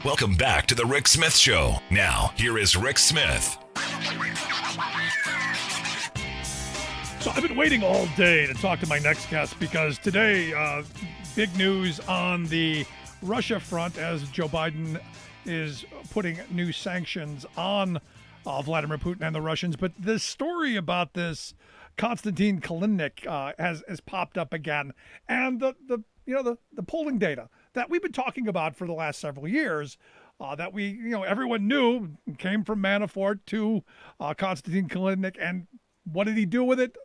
Welcome back to The Rick Smith Show. Now, here is Rick Smith. So I've been waiting all day to talk to my next guest because today, big news on the Russia front as Joe Biden is putting new sanctions on Vladimir Putin and the Russians. But the story about this Konstantin Kilimnik has popped up again, and the polling data that we've been talking about for the last several years, that everyone knew came from Manafort to Konstantin Kilimnik, and what did he do with it?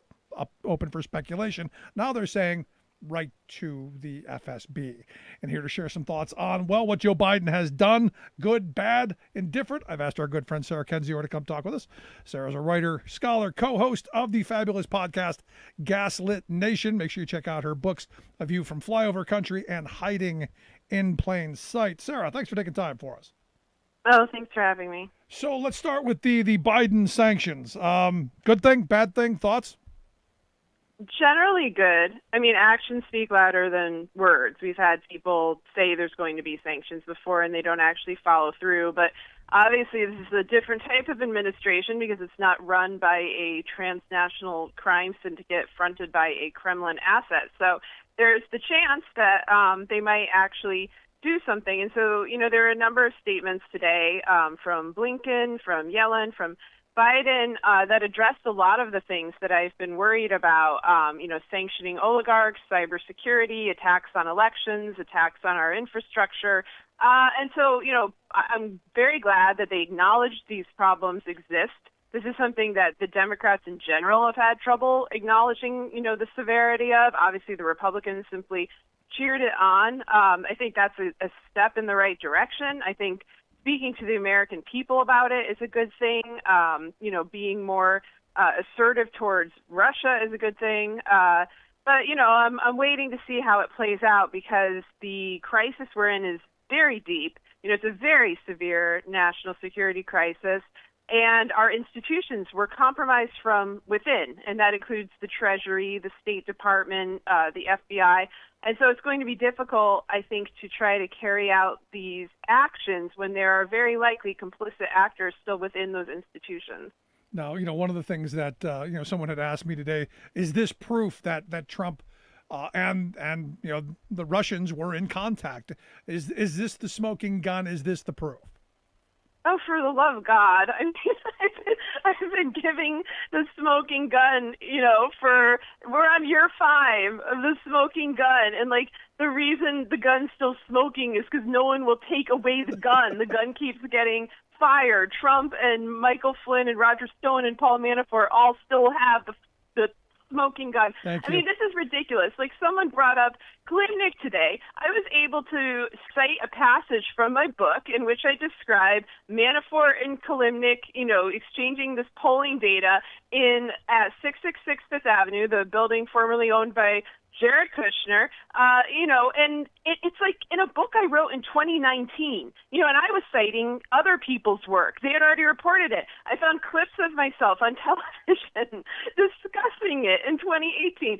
Open for speculation. Now they're saying right to the FSB. And here to share some thoughts on, what Joe Biden has done, good, bad, indifferent, I've asked our good friend Sarah Kendzior to come talk with us. Sarah's a writer, scholar, co-host of the fabulous podcast Gaslit Nation. Make sure you check out her books, A View from Flyover Country and Hiding in Plain Sight. Sarah, thanks for taking time for us. Oh, thanks for having me. So let's start with the Biden sanctions. Good thing, bad thing, thoughts? Generally good. I mean, actions speak louder than words. We've had people say there's going to be sanctions before and they don't actually follow through. But obviously, this is a different type of administration because it's not run by a transnational crime syndicate fronted by a Kremlin asset. So there's the chance that they might actually do something. And so, there are a number of statements today from Blinken, from Yellen, from Biden that addressed a lot of the things that I've been worried about, sanctioning oligarchs, cybersecurity, attacks on elections, attacks on our infrastructure. And so, I'm very glad that they acknowledged these problems exist. This is something that the Democrats in general have had trouble acknowledging, the severity of. Obviously, the Republicans simply cheered it on. I think that's a step in the right direction. I think speaking to the American people about it is a good thing. Being more assertive towards Russia is a good thing. But I'm waiting to see how it plays out because the crisis we're in is very deep. It's a very severe national security crisis. And our institutions were compromised from within, and that includes the Treasury, the State Department, the FBI. And so it's going to be difficult, I think, to try to carry out these actions when there are very likely complicit actors still within those institutions. Now, one of the things that, someone had asked me today, is this proof that Trump and the Russians were in contact? Is this the smoking gun? Is this the proof? Oh, for the love of God. I mean, I've been giving the smoking gun, we're on year 5 of the smoking gun. And the reason the gun's still smoking is because no one will take away the gun. The gun keeps getting fired. Trump and Michael Flynn and Roger Stone and Paul Manafort all still have the smoking gun. I mean, this is ridiculous. Someone brought up Kilimnik today. I was able to cite a passage from my book in which I describe Manafort and Kilimnik, exchanging this polling data at 666 Fifth Avenue, the building formerly owned by Jared Kushner, and it's in a book I wrote in 2019, and I was citing other people's work. They had already reported it. I found clips of myself on television discussing it in 2018.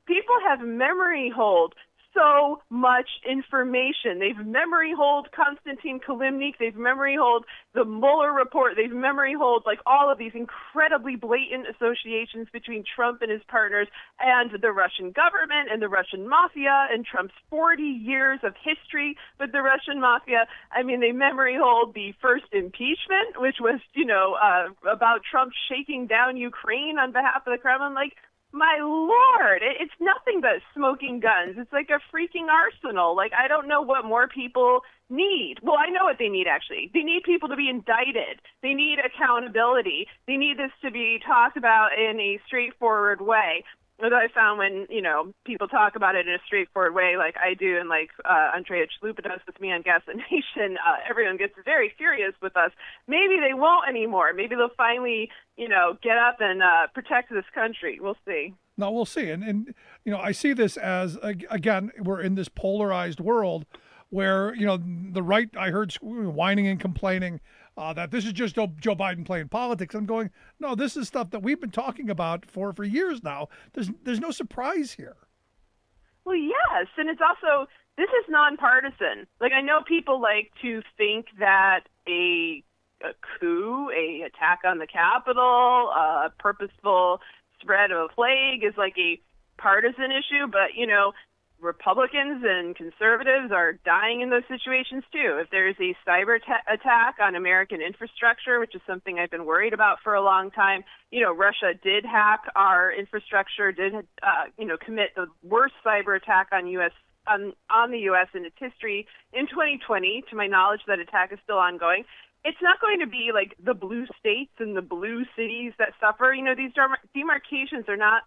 People have memory hold so much information. They've memory hold Konstantin Kilimnik. They've memory hold the Mueller report. They've memory hold all of these incredibly blatant associations between Trump and his partners and the Russian government and the Russian mafia and Trump's 40 years of history with the Russian mafia. I mean, they memory hold the first impeachment, which was, about Trump shaking down Ukraine on behalf of the Kremlin. My Lord, it's nothing but smoking guns. It's like a freaking arsenal. I don't know what more people need. Well, I know what they need, actually. They need people to be indicted. They need accountability. They need this to be talked about in a straightforward way. Although I found when, people talk about it in a straightforward way, like I do and Andrea Chalupa does with me on Gaslit Nation, everyone gets very furious with us. Maybe they won't anymore. Maybe they'll finally, get up and protect this country. We'll see. No, we'll see. And I see this as, again, we're in this polarized world where, the right, I heard whining and complaining that this is just Joe Biden playing politics. I'm going, no, this is stuff that we've been talking about for years now. There's no surprise here. Well, yes, and it's also this is nonpartisan. Like, I know people like to think that a coup, a attack on the Capitol, a purposeful spread of a plague is like a partisan issue, but, you know, Republicans and conservatives are dying in those situations too. If there's a cyber attack on American infrastructure, which is something I've been worried about for a long time, you know, Russia did hack our infrastructure, did commit the worst cyber attack on the U.S. in its history in 2020. To my knowledge, that attack is still ongoing. It's not going to be like the blue states and the blue cities that suffer. You know, these demarcations are not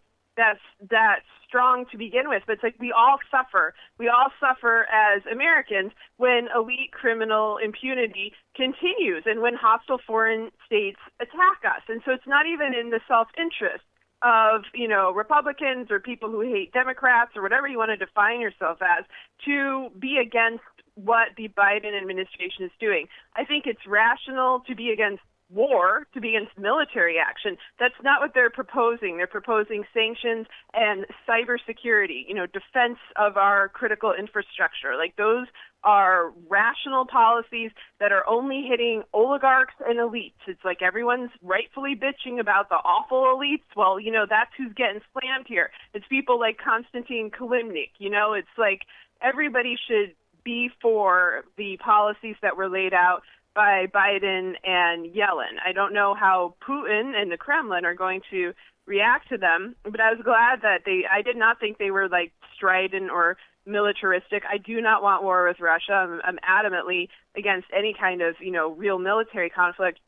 that strong to begin with, but it's like we all suffer. We all suffer as Americans when elite criminal impunity continues and when hostile foreign states attack us. And so it's not even in the self-interest of, you know, Republicans or people who hate Democrats or whatever you want to define yourself as to be against what the Biden administration is doing. I think it's rational to be against war, to be against military action. That's not what they're proposing. They're proposing sanctions and cybersecurity, you know, defense of our critical infrastructure. Like, those are rational policies that are only hitting oligarchs and elites. It's like everyone's rightfully bitching about the awful elites. Well, you know, that's who's getting slammed here. It's people like Konstantin Kilimnik. You know, it's like everybody should be for the policies that were laid out by Biden and Yellen. I don't know how Putin and the Kremlin are going to react to them, but I was glad that I did not think they were like strident or militaristic. I do not want war with Russia. I'm adamantly against any kind of, you know, real military conflict,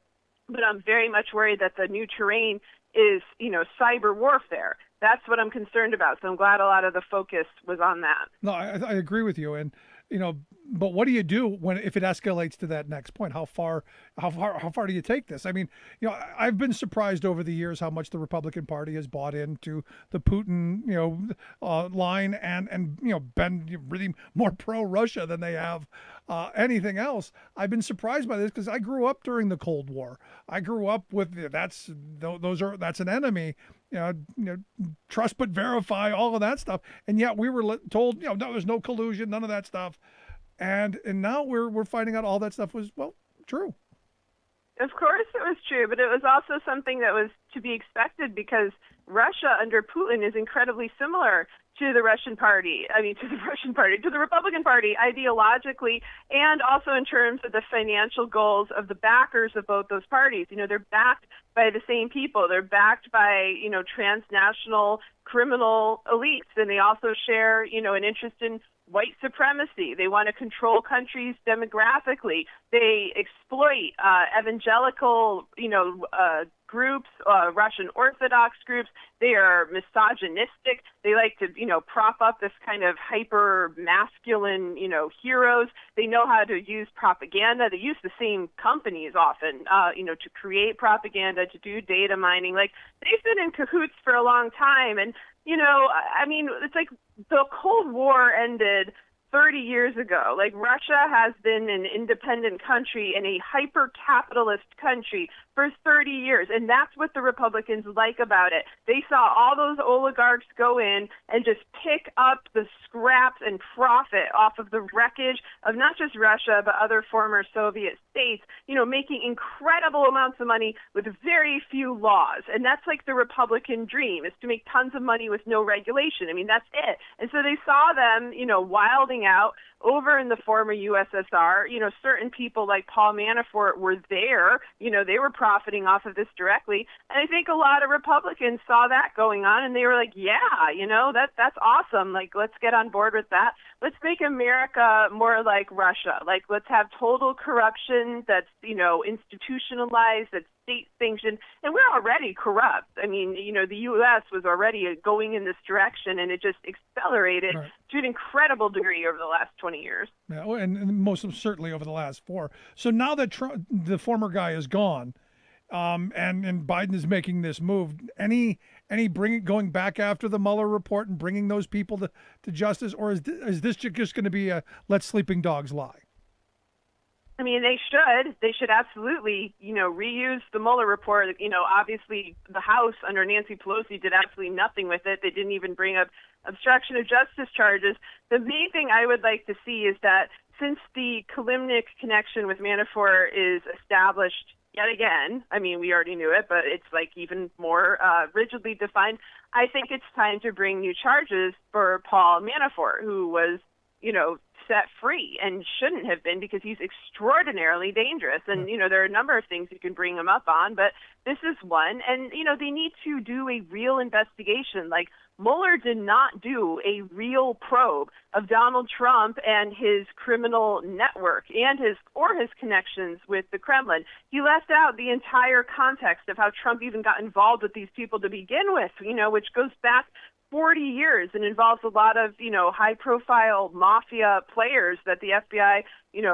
but I'm very much worried that the new terrain is, you know, cyber warfare. That's what I'm concerned about. So I'm glad a lot of the focus was on that. No, I agree with you. And, you know, but what do you do if it escalates to that next point? How far do you take this? I mean, you know, I've been surprised over the years how much the Republican Party has bought into the Putin, you know, line and you know, been really more pro-Russia than they have anything else. I've been surprised by this because I grew up during the Cold War. I grew up with that's an enemy. You know, trust but verify, all of that stuff, and yet we were told, you know, no, there's no collusion, none of that stuff, and now we're finding out all that stuff was, well, true. Of course it was true, but it was also something that was to be expected because Russia under Putin is incredibly similar to the Republican Party ideologically and also in terms of the financial goals of the backers of both those parties. You know, they're backed by the same people. They're backed by, you know, transnational criminal elites, and they also share, you know, an interest in white supremacy. They want to control countries demographically. They exploit evangelical, you know, groups, Russian Orthodox groups. They are misogynistic. They like to, you know, prop up this kind of hyper masculine, you know, heroes. They know how to use propaganda. They use the same companies often, you know, to create propaganda, to do data mining. Like, they've been in cahoots for a long time. And, you know, I mean, it's like the Cold War ended 30 years ago. Like, Russia has been an independent country and a hyper-capitalist country for 30 years, and that's what the Republicans like about it. They saw all those oligarchs go in and just pick up the scraps and profit off of the wreckage of not just Russia, but other former Soviet states, you know, making incredible amounts of money with very few laws. And that's like the Republican dream, is to make tons of money with no regulation. I mean, that's it. And so they saw them, you know, wilding out over in the former USSR. You know, certain people like Paul Manafort were there. You know, they were profiting off of this directly. And I think a lot of Republicans saw that going on, and they were like, yeah, you know, that's awesome. Like, let's get on board with that. Let's make America more like Russia. Like, let's have total corruption that's, you know, institutionalized, that's state sanctioned. And we're already corrupt. I mean, you know, the U.S. was already going in this direction, and it just accelerated right to an incredible degree over the last 20 years. Yeah, and most certainly over the last 4. So now that the former guy is gone, and Biden is making this move, any going back after the Mueller report and bringing those people to justice, or is this just going to be a let sleeping dogs lie? I mean, they should. They should absolutely, reuse the Mueller report. Obviously the House under Nancy Pelosi did absolutely nothing with it. They didn't even bring up obstruction of justice charges. The main thing I would like to see is that since the Kilimnik connection with Manafort is established yet again, I mean, we already knew it, but it's like even more rigidly defined, I think it's time to bring new charges for Paul Manafort, who was, set free and shouldn't have been because he's extraordinarily dangerous. And, there are a number of things you can bring him up on, but this is one. And, they need to do a real investigation. Like, Mueller did not do a real probe of Donald Trump and his criminal network and his connections with the Kremlin. He left out the entire context of how Trump even got involved with these people to begin with, which goes back 40 years and involves a lot of, high-profile mafia players that the FBI,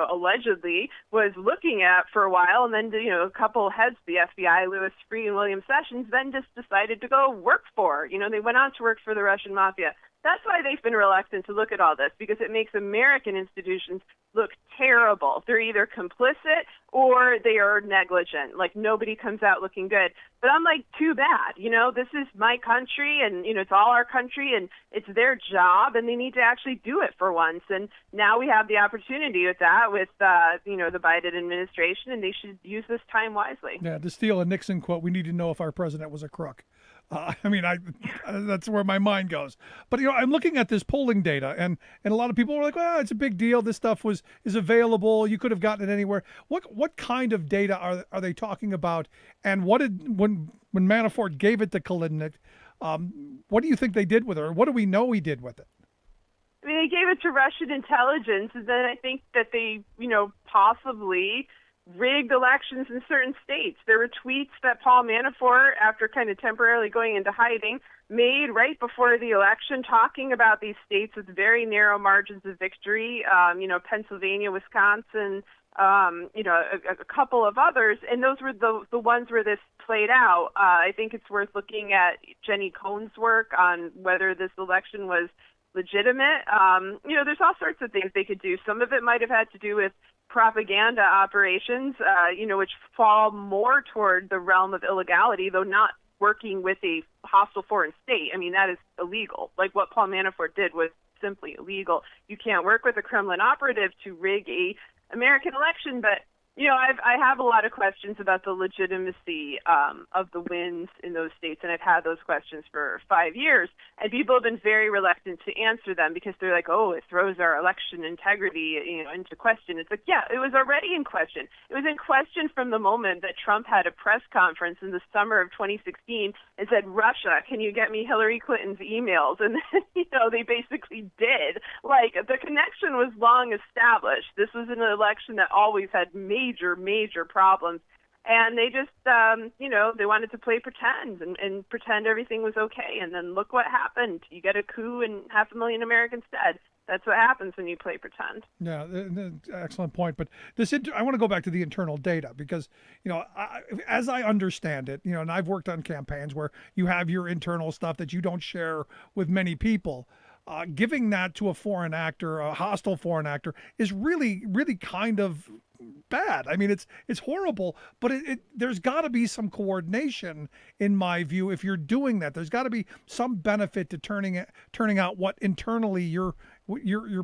allegedly was looking at for a while. And then, a couple heads of the FBI, Louis Freeh and William Sessions, then just decided to go work for. They went on to work for the Russian mafia. That's why they've been reluctant to look at all this, because it makes American institutions look terrible. They're either complicit or they are negligent. Like, nobody comes out looking good. But I'm like, too bad. This is my country, and, it's all our country, and it's their job, and they need to actually do it for once. And now we have the opportunity with that, with, the Biden administration, and they should use this time wisely. Yeah, to steal a Nixon quote, we need to know if our president was a crook. That's where my mind goes. But, I'm looking at this polling data, and a lot of people are like, well, it's a big deal. This stuff is available. You could have gotten it anywhere. What kind of data are they talking about? And when Manafort gave it to Kilimnik, what do you think they did with it? Or what do we know he did with it? I mean, they gave it to Russian intelligence, and then I think that they, possibly rigged elections in certain states. There were tweets that Paul Manafort, after kind of temporarily going into hiding, made right before the election talking about these states with very narrow margins of victory, Pennsylvania, Wisconsin, a couple of others. And those were the ones where this played out. I think it's worth looking at Jenny Cohn's work on whether this election was legitimate. There's all sorts of things they could do. Some of it might have had to do with propaganda operations, which fall more toward the realm of illegality, though not working with a hostile foreign state. I mean, that is illegal. Like what Paul Manafort did was simply illegal. You can't work with a Kremlin operative to rig a American election, but I have a lot of questions about the legitimacy of the wins in those states, and I've had those questions for 5 years. And people have been very reluctant to answer them because they're like, oh, it throws our election integrity, into question. It's like, yeah, it was already in question. It was in question from the moment that Trump had a press conference in the summer of 2016 and said, Russia, can you get me Hillary Clinton's emails? And then, they basically did. Like, the connection was long established. This was an election that always had major problems. And they just, they wanted to play pretend and pretend everything was okay. And then look what happened. You get a coup and 500,000 Americans dead. That's what happens when you play pretend. Yeah, excellent point. But I want to go back to the internal data because, as I understand it, and I've worked on campaigns where you have your internal stuff that you don't share with many people. Giving that to a foreign actor, a hostile foreign actor, is really, really kind of bad. I mean, it's horrible, but there's got to be some coordination, in my view. If you're doing that, there's got to be some benefit to turning out what internally you're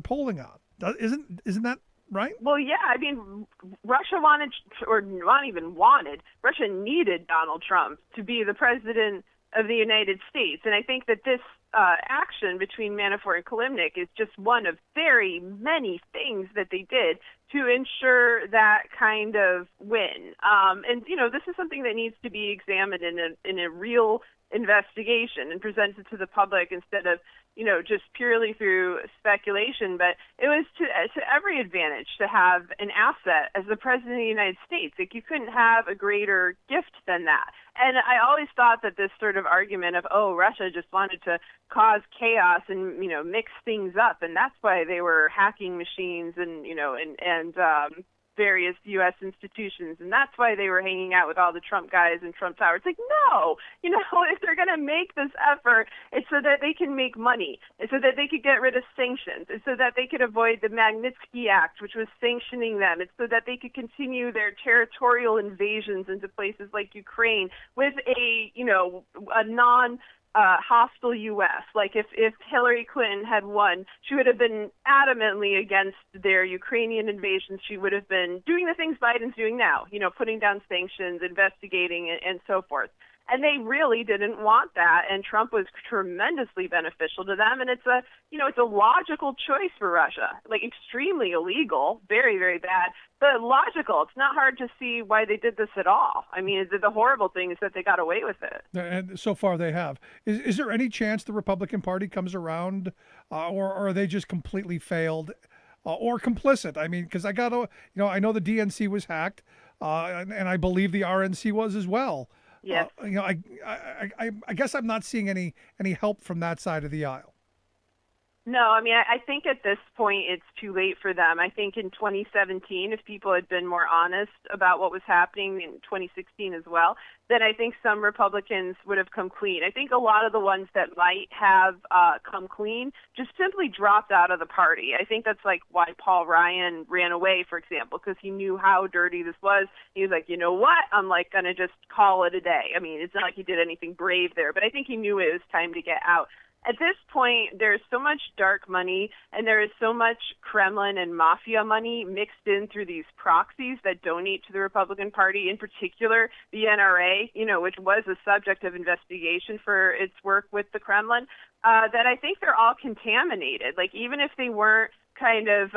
polling on. Isn't that right? Well, yeah. I mean, Russia wanted, or not even wanted, Russia needed Donald Trump to be the president of the United States, and I think that this action between Manafort and Kilimnik is just one of very many things that they did to ensure that kind of win. And this is something that needs to be examined in a real investigation and presented to the public instead of just purely through speculation. But it was to every advantage to have an asset as the president of the United States. Like, you couldn't have a greater gift than that. And I always thought that this sort of argument of, oh, Russia just wanted to cause chaos and, mix things up, and that's why they were hacking machines and, various U.S. institutions, and that's why they were hanging out with all the Trump guys in Trump Tower. It's like, no, if they're going to make this effort, it's so that they can make money. It's so that they could get rid of sanctions. It's so that they could avoid the Magnitsky Act, which was sanctioning them. It's so that they could continue their territorial invasions into places like Ukraine with a non hostile U.S. Like if Hillary Clinton had won, she would have been adamantly against their Ukrainian invasions. She would have been doing the things Biden's doing now, putting down sanctions, investigating, and so forth. And they really didn't want that, and Trump was tremendously beneficial to them. And it's a logical choice for Russia, like extremely illegal, very, very bad, but logical. It's not hard to see why they did this at all. I mean, the horrible thing is that they got away with it. And so far they have. Is there any chance the Republican Party comes around, or are they just completely failed or complicit? I mean, because I know the DNC was hacked, and I believe the RNC was as well. Yes. I guess I'm not seeing any help from that side of the aisle. No, I mean, I think at this point it's too late for them. I think in 2017, if people had been more honest about what was happening in 2016 as well, then I think some Republicans would have come clean. I think a lot of the ones that might have come clean just simply dropped out of the party. I think that's like why Paul Ryan ran away, for example, because he knew how dirty this was. He was like, you know what? I'm like going to just call it a day. I mean, it's not like he did anything brave there, but I think he knew it was time to get out. At this point, there's so much dark money, and there is so much Kremlin and mafia money mixed in through these proxies that donate to the Republican Party, in particular the NRA, which was a subject of investigation for its work with the Kremlin, that I think they're all contaminated. Like, even if they weren't kind of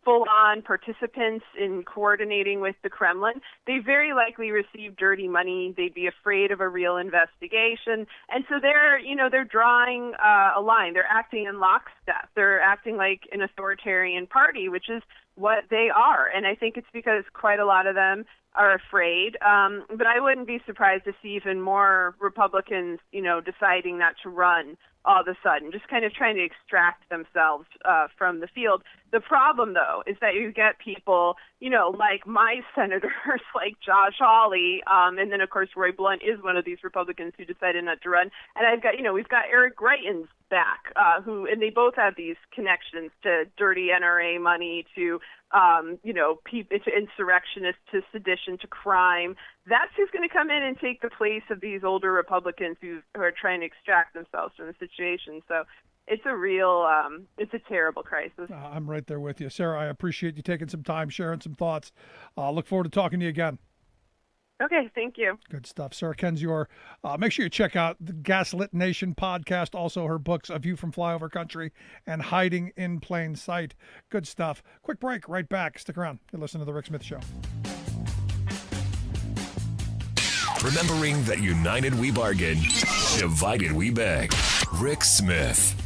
full-on participants in coordinating with the Kremlin, they very likely receive dirty money. They'd be afraid of a real investigation. And so they're drawing a line. They're acting in lockstep. They're acting like an authoritarian party, which is what they are. And I think it's because quite a lot of them are afraid. But I wouldn't be surprised to see even more Republicans, deciding not to run all of a sudden, just kind of trying to extract themselves from the field. The problem, though, is that you get people, like my senators, like Josh Hawley, and then, of course, Roy Blunt is one of these Republicans who decided not to run. And we've got Eric Greitens back, and they both have these connections to dirty NRA money, to to insurrectionists, to sedition, to crime. That's who's going to come in and take the place of these older Republicans who are trying to extract themselves from the situation. So it's a real, it's a terrible crisis. I'm right there with you. Sarah, I appreciate you taking some time, sharing some thoughts. Look forward to talking to you again. Okay, thank you. Good stuff. Sarah Kendzior. Make sure you check out the Gaslit Nation podcast, also her books, A View from Flyover Country and Hiding in Plain Sight. Good stuff. Quick break, right back. Stick around. You're listening to The Rick Smith Show. Remembering that united we bargain, divided we beg. Rick Smith.